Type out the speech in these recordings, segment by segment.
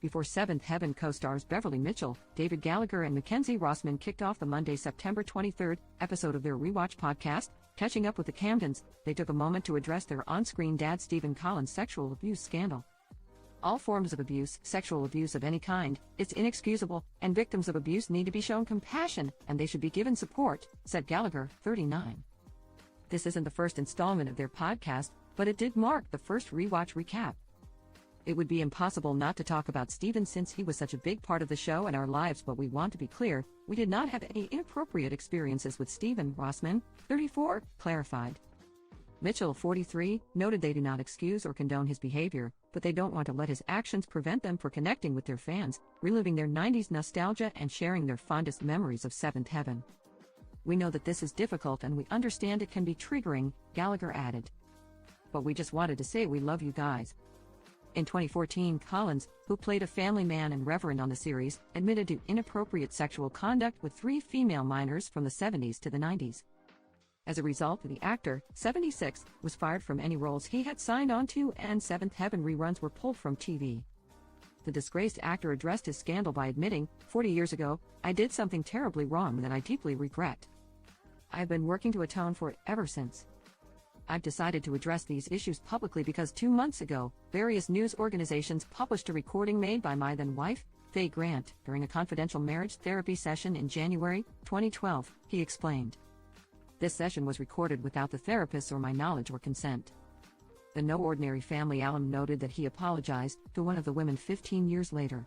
before Seventh Heaven co-stars Beverley Mitchell, David Gallagher and Mackenzie Rosman kicked off the Monday, September 23rd episode of their rewatch podcast, Catching Up with the Camdens. They took a moment to address their on-screen dad Stephen Collins' sexual abuse scandal. All forms of abuse, sexual abuse of any kind, is inexcusable, and victims of abuse need to be shown compassion, and they should be given support, said Gallagher, 39. This isn't the first installment of their podcast, but it did mark the first rewatch recap. It would be impossible not to talk about Stephen since he was such a big part of the show and our lives, but we want to be clear, we did not have any inappropriate experiences with Stephen, Rosman, 34, clarified. Mitchell, 43, noted they do not excuse or condone his behavior, but they don't want to let his actions prevent them from connecting with their fans, reliving their 90s nostalgia and sharing their fondest memories of Seventh Heaven. We know that this is difficult and we understand it can be triggering, Gallagher added. But we just wanted to say we love you guys. In 2014, Collins, who played a family man and reverend on the series, admitted to inappropriate sexual conduct with 3 female minors from the 70s to the 90s. As a result, the actor, 76, was fired from any roles he had signed on to, and Seventh Heaven reruns were pulled from TV. The disgraced actor addressed his scandal by admitting, 40 years ago, I did something terribly wrong that I deeply regret. I've been working to atone for it ever since. I've decided to address these issues publicly because 2 months ago, various news organizations published a recording made by my then-wife, Faye Grant, during a confidential marriage therapy session in January 2012, he explained. This session was recorded without the therapist or my knowledge or consent. The No Ordinary Family alum noted that he apologized to one of the women 15 years later.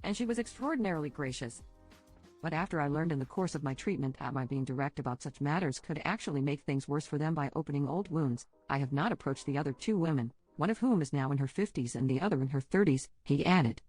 And she was extraordinarily gracious. But after I learned in the course of my treatment that my being direct about such matters could actually make things worse for them by opening old wounds, I have not approached the other 2 women, one of whom is now in her 50s and the other in her 30s, he added.